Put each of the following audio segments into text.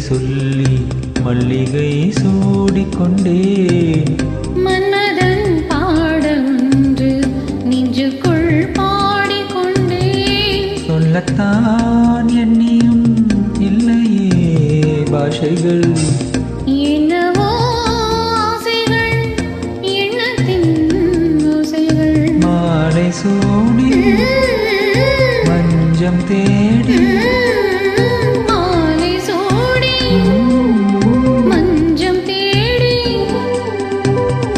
சொல்லி மல்லிகை சூடிக்கொண்டேன். மன்மதன் பாடொன்று நெஞ்சுக்குள் பாடிக்கொண்டேன். சொல்லத்தான் எண்ணியும் இல்லையே பாஷைகள். என்னவோ ஆசைகள் எண்ணத்தின் ஓசைகள். மாலை சூடி மஞ்சம் தேடி மாலை சூடி மஞ்சம் தேடி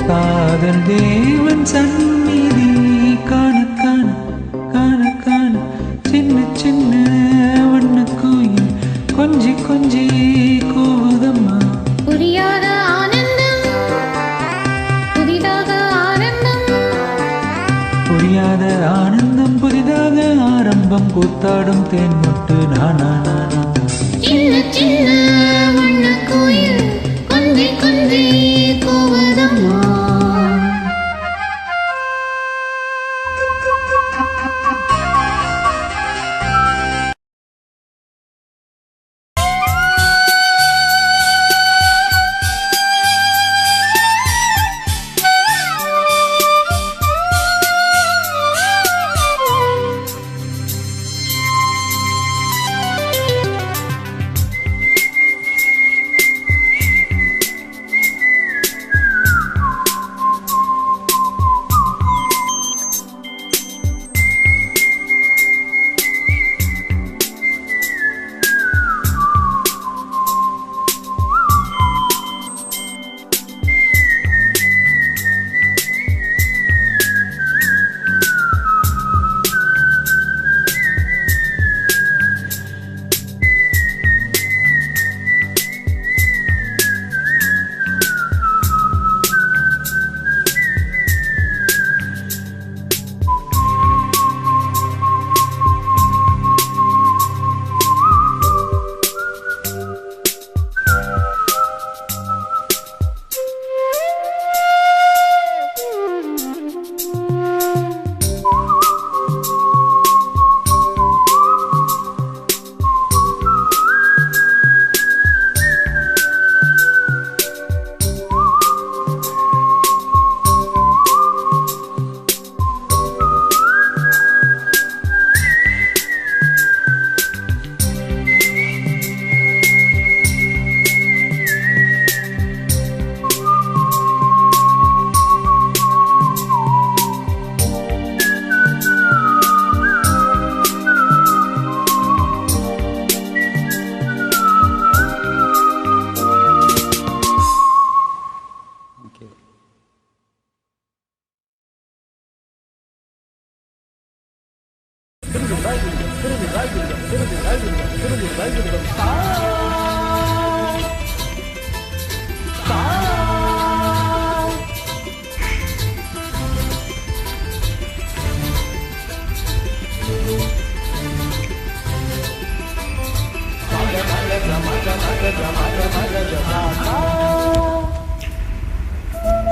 காதல் தேவன் சந்நிதி காண காண காண காண சின்ன சின்ன வண்ண கோயில் கொஞ்சி கொஞ்சி கூவுதம்மா. புரியாத ஆனந்தம் புதிதாக ஆனந்தம். புரியாத ஆனந்தம் புதிதாக ஆரம்பம் கூத்தாடும் தேன் முட்டு நானா நானா. சின்ன சின்ன வண்ண கோயில் கொஞ்சி கொஞ்சி கூவுதம்மா.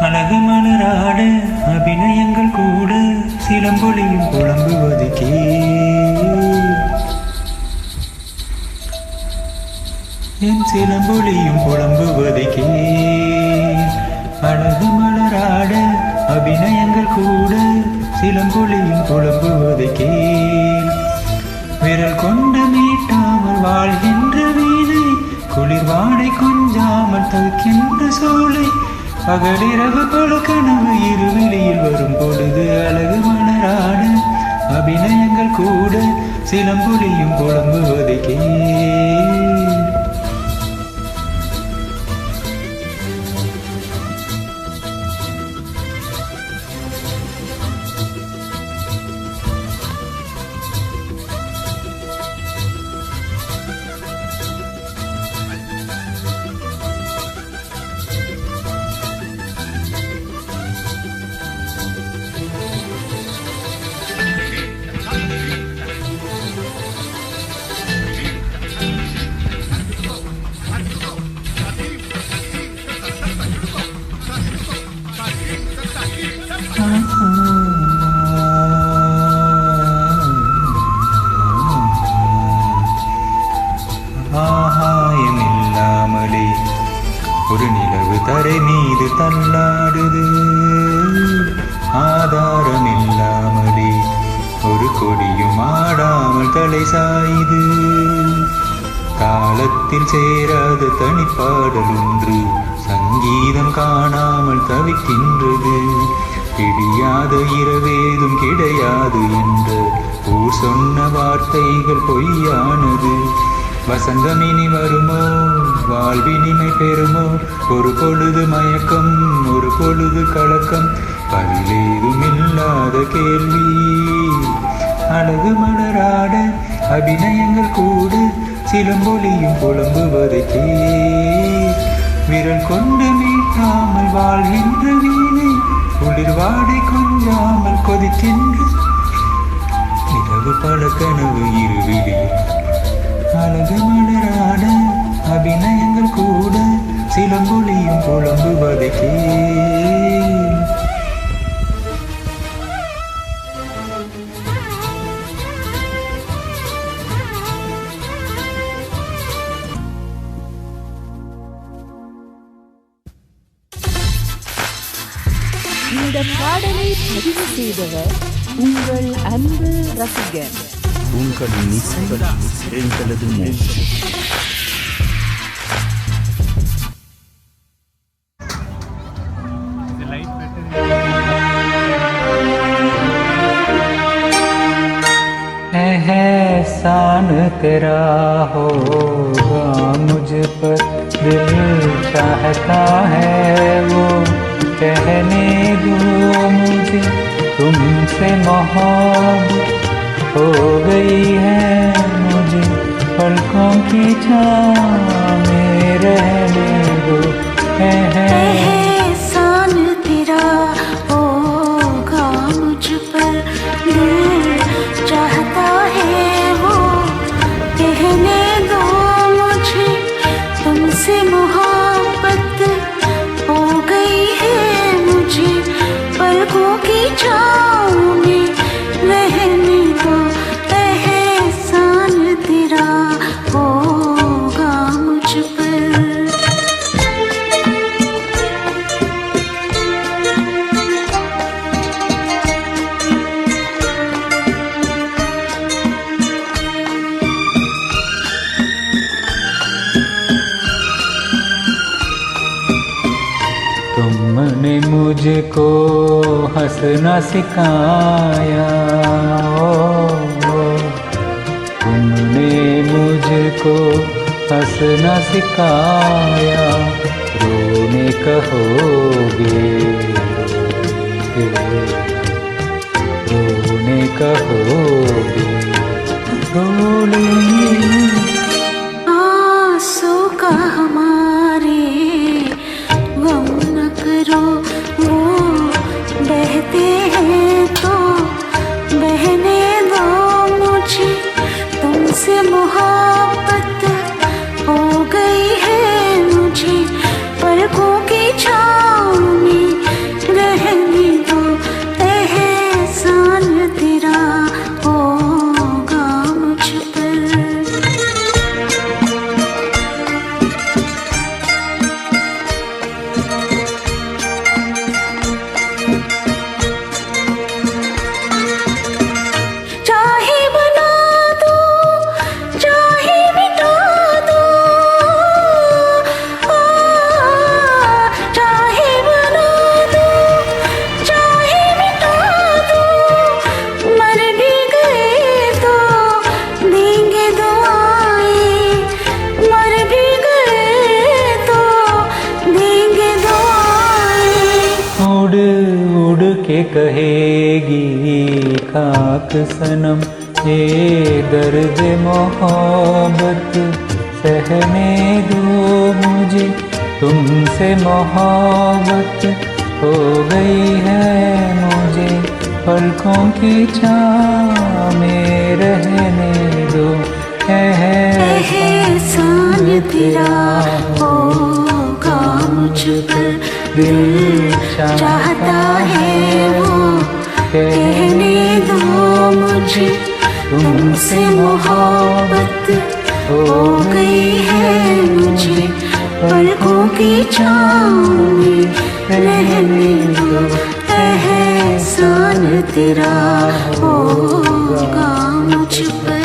அழகு மலராட அபிநயங்கள் கூட சிலம்பொழியும் புலம்புவதுக்கே. என் சிலம்பொழியும் புலம்புவதுக்கே. அழகு மலராட அபிநயங்கள் கூட சிலம்பொழியும் புலம்புவதுக்கே. விரல் கொண்டு மீட்டாமல் வாழ்கின்ற வீணை குளிர் வாடை கொஞ்சாமல் தவிக்கின்ற சோலை. பகலிரவு போல கனவு இருவெளியில் வரும் பொழுது அழகு மலராட அபிநயங்கள் கூட சிலம்பொழியும் புலம்புவதுக்கே. தலை மீது தள்ளாடுது ஆதாரம் இல்லாமலே ஒரு கொடியும் ஆடாமல் தலை சாயுது தாளத்தில் சேராத தனிப்பாடல் ஒன்று சங்கீதம் காணாமல் தவிக்கின்றது பிடியாத இரவேதும் கிடையாது என்ற ஊர் சொன்ன வார்த்தைகள் பொய்யானது வசந்தமினி வருமோ வாழ்வினிமை பெறுமோ ஒரு பொழுது மயக்கம் ஒரு பொழுது கலக்கம் பதிலேதும் இல்லாத கேள்வி அழகு மலராட அபிநயங்கள் கூட சிலம்பொலியும் புலம்புவதைக்கே விரல் கொண்டு மீட்டாமல் வாழ்கின்ற வீணை குளிர் வாடை கொஞ்சாமல் கொதிக்கின்ற இரவு பல கனவு இருவிழியில் அழகு மலராட அபிநயங்கள் கூட சிலம்பொலியும் புலம்புவதைக்கே இந்த பாடலை பதிவு செய்தவர் உங்கள் அன்பு ரசிகர். உங்கள் இசைகள் எங்களது மூச்சு. एहसान तेरा होगा मुझ पर दिल चाहता है वो कहने दो मुझे तुमसे मोहब्बत हो गई है मुझे पलकों की छाँव में रहने दो एहसान तेरा होगा मुझ पर दिल चाहता है वो कहने दो मुझे तुमसे मोहब्बत हो गई है मुझे पलकों की छाँव में रहने दो एहसान तेरा होगा मुझ पर। तुमने मुझको हंसना सिखाया तुमने मुझको हंसना सिखाया रोने कहोगे रोने कहोगे रोने आंसू का हमारे गम न करो वो बहते हैं तो बहने दो मुझे तुमसे मोहब्बत हो गई है मुझे पलकों की छाँव में रहने दो एहसान तेरा होगा मुझ पर। चाहे बना दो चाहे मिटा दो चाहे बना दो चाहे मिटा दो मर भी गए तो देंगे दुआएं मर भी गए तो देंगे दुआएं। उड़ उड़ के कहेगी खाक सनम ये दर्द मोहब्बत सहने दो मुझे तुमसे मोहब्बत हो गई है मुझे पलकों की छाँव में रहने दो एहसान तेरा होगा मुझ पर दिल चाहता है वो कहने दो मुझे तुमसे मोहब्बत हो गई है मुझे पलकों की छाँव में रहने दो, एहसान तेरा होगा मुझ पर।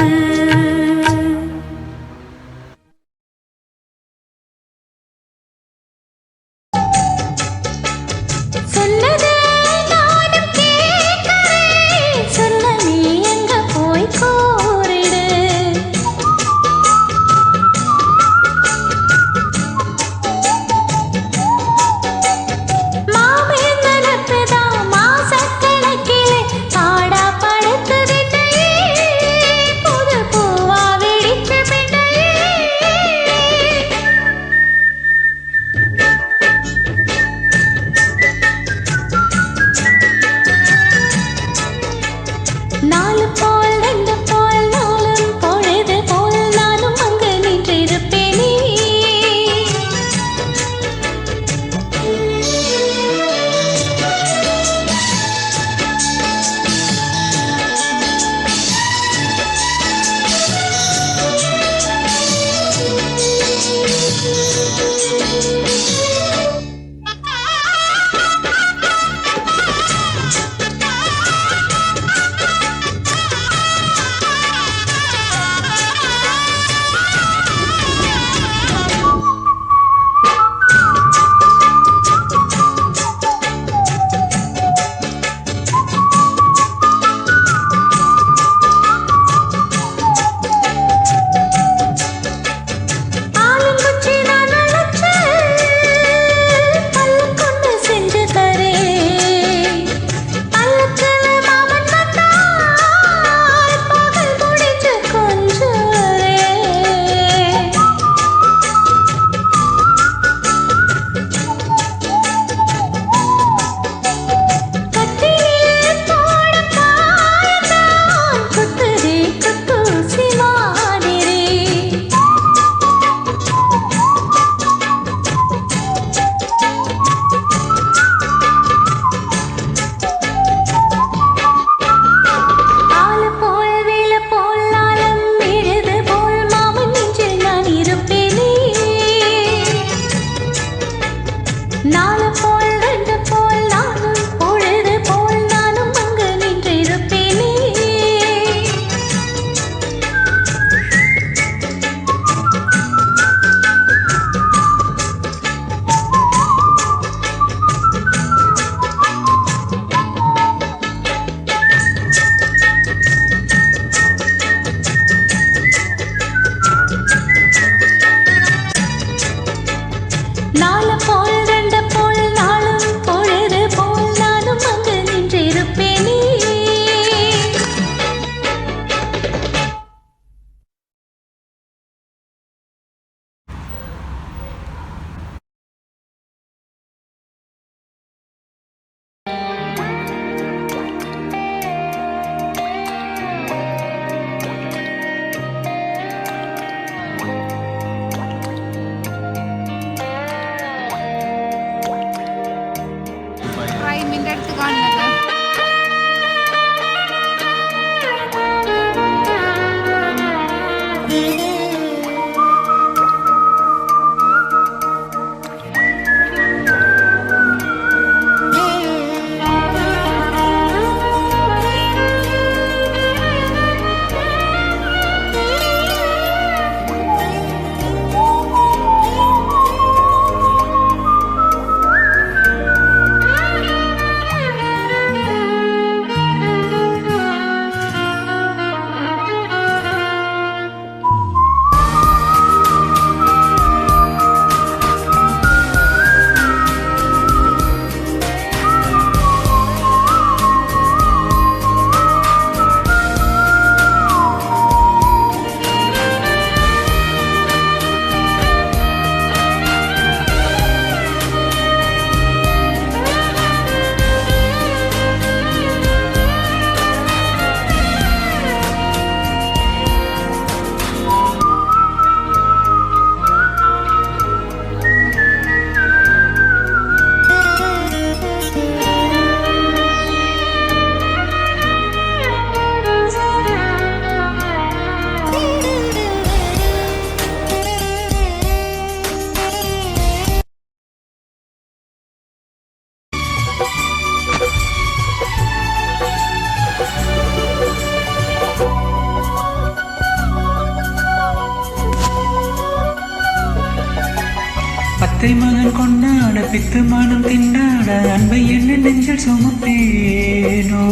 அத்தை மகன் கொண்டாட பித்து மனம் திண்டாட அன்பை என்ன நெஞ்சில் சுமப்பேனோ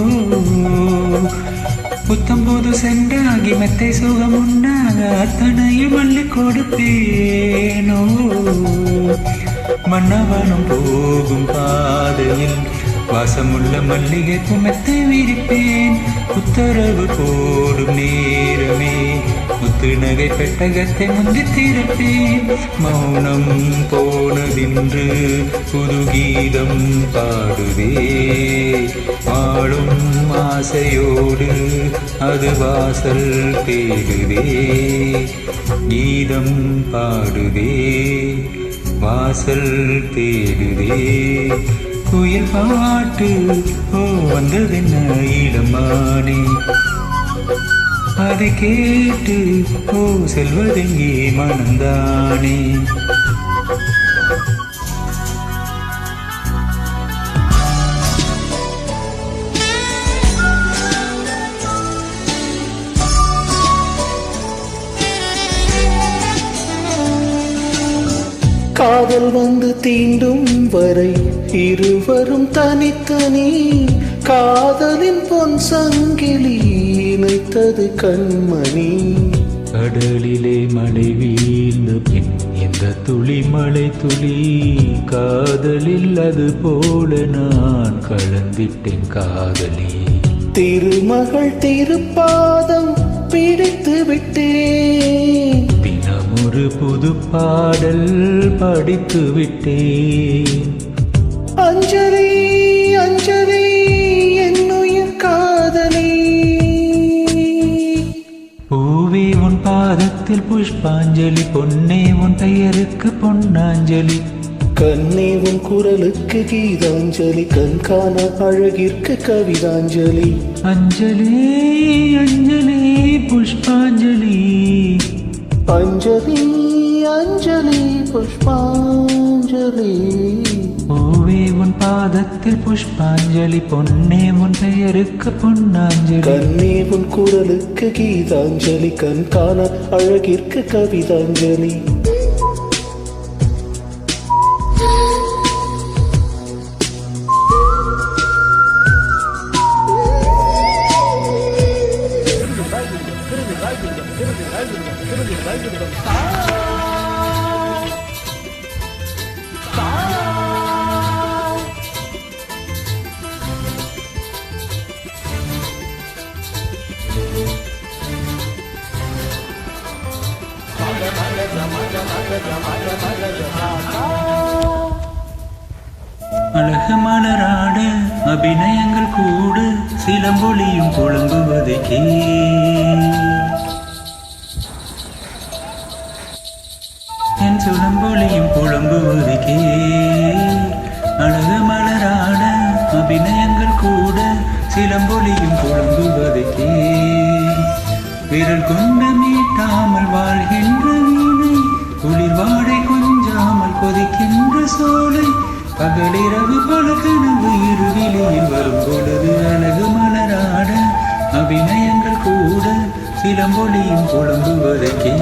புத்தம் போது சென்றாகி மெத்தை சுகம் உண்டாக அத்தனையும் அள்ளி கொடுப்பேனோ மன்னவனும் போகும் பாதையில் வாசமுள்ள மல்லிகை மெத்தை விரிப்பேன் உத்தரவு போடும் நேரமே முத்து நகை பெட்டகத்தை முந்தி திறப்பேன் மௌனம் போனதின்று புது கீதம் பாடுதே வாழும் ஆசையோடு அது வாசல் தேடுதே கீதம் பாடுதே வாசல் தேடுதே குயில் பாட்டு ஓ வந்ததென்ன இளமானே அதை கேட்டு ஓ செல்வதெங்கே மனந்தானே காதல் வந்து தீண்டும் வரை இருவரும் தனித்தனி காதலின் பொன் சங்கிலி இணைத்தது கண்மணி கடலிலே மழை வீழ்ந்த பின் எந்த துளி மழை துளி காதலில் அது போல நான் கலந்திட்டேன் காதலி திருமகள் திருப்பாதம் பிடித்து விட்டேன் தினமொரு புது பாடல் படித்து விட்டேன் அஞ்சலி அஞ்சலி என்னுயிர் காதலி பூவே உன் பாதத்தில் புஷ்பாஞ்சலி பொன்னே உன் பெயருக்கு பொன்னாஞ்சலி கண்ணே உன் குரலுக்கு கீதாஞ்சலி கண்காண அழகிற்கு கவிதாஞ்சலி அஞ்சலி அஞ்சலி புஷ்பாஞ்சலி அஞ்சலி அஞ்சலி புஷ்பாஞ்சலி பூவே உன் பாதத்தில் புஷ்பாஞ்சலி பொன்னே உன் பெயருக்கு பொன்னாஞ்சலி கண்ணே உன் குரலுக்கு கீதாஞ்சலி கண்காண அழகிற்கு கவிதாஞ்சலி அழகு மலராட அபிநயங்கள் கூட சிலம்பொலியும் புலம்புவதை என் சுழம்பொலியும் புலம்புவதை அழகு மலராட அபிநயங்கள் கூட சிலம்பொலியும் புலம்புவதை விரல் கொண்டு மீட்டாமல் வாழ்கின்ற வீணை குளிர் வாடை கொஞ்சாமல் கொதிக்கின்ற சோலை பகலிரவு பல கனவு இருவிலியில் வரும் பொழுது அழகு மலராட அபிநயங்கள் கூட சிலம்பொலியும் புலம்புவதற்கே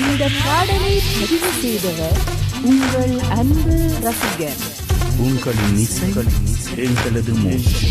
இந்த பாடலை பதிவு செய்தவர் உங்கள் அன்பு ரசிகன். உங்களின் இசை எங்களது மூச்சு.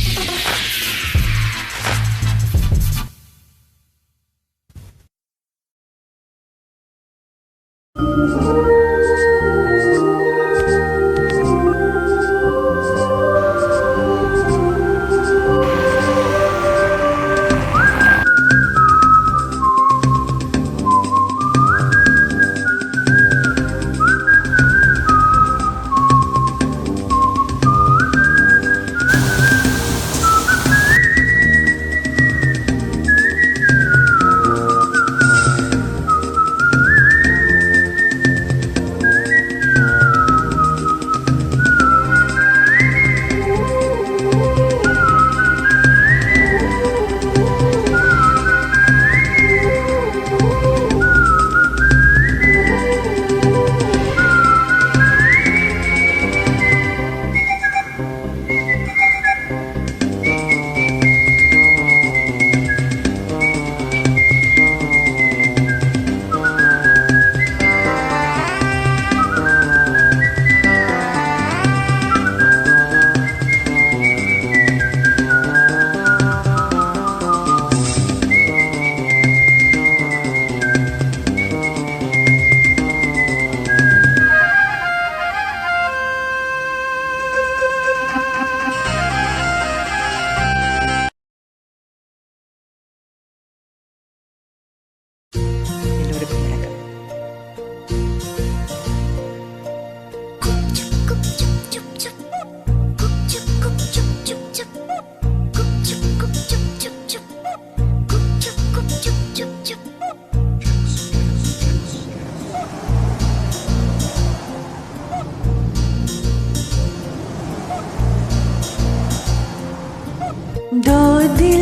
दो दिल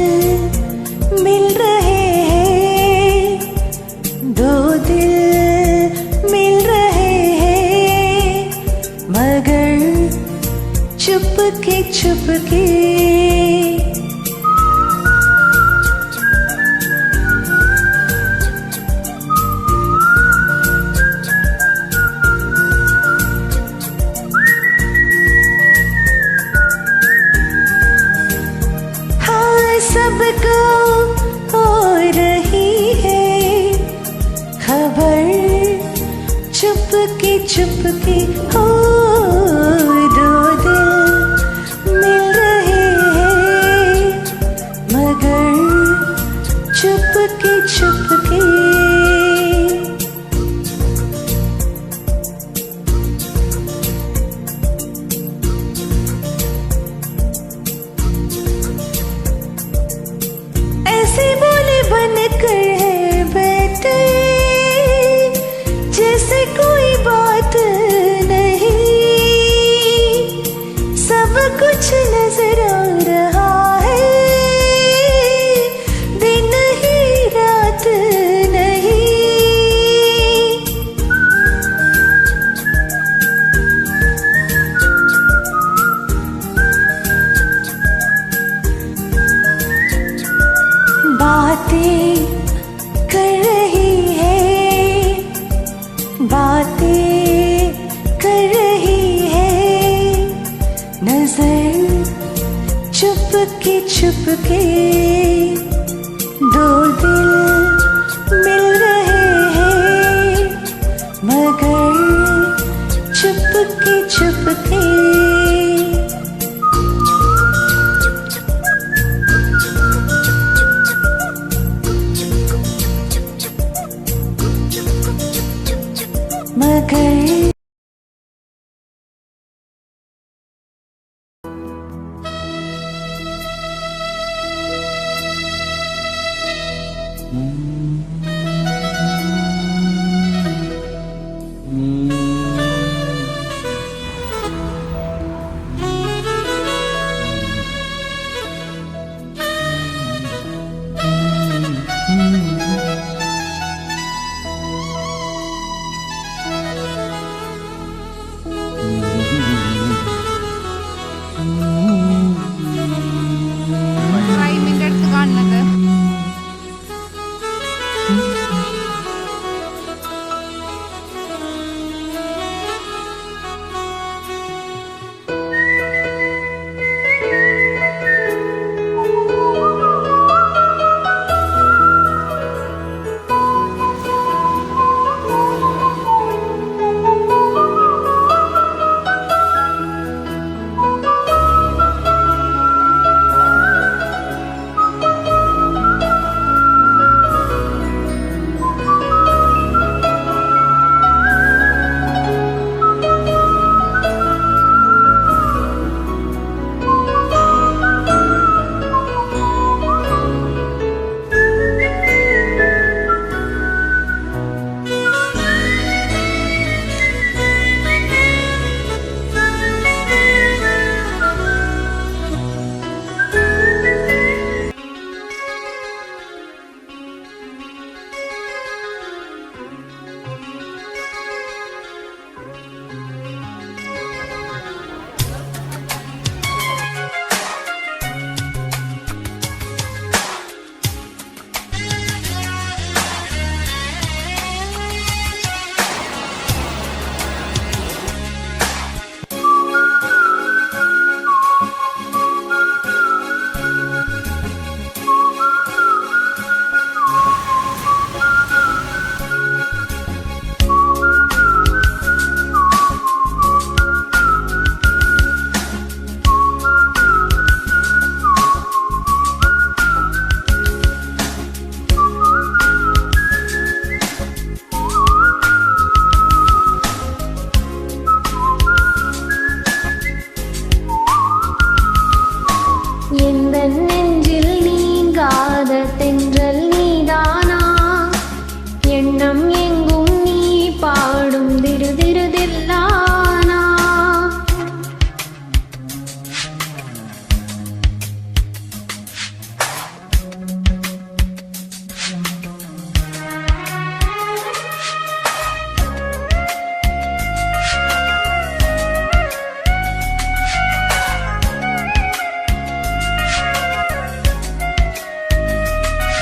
मिल रहे हैं, दो दिल मिल रहे हैं, मगर चुपके चुपके सबको हो रही है खबर, चुपके चुपके हो दो दिल मिल रहे हैं, मगर चुपके चुपके बनकर है बैठे जैसे कोई बात नहीं, सब कुछ नजर आ रहा है, दिन ही रात नहीं। बातें कर रही है, बातें कर रही है, नजर चुपके चुपके दो दिल मिल रहे हैं, मगर चुपके चुपके मगर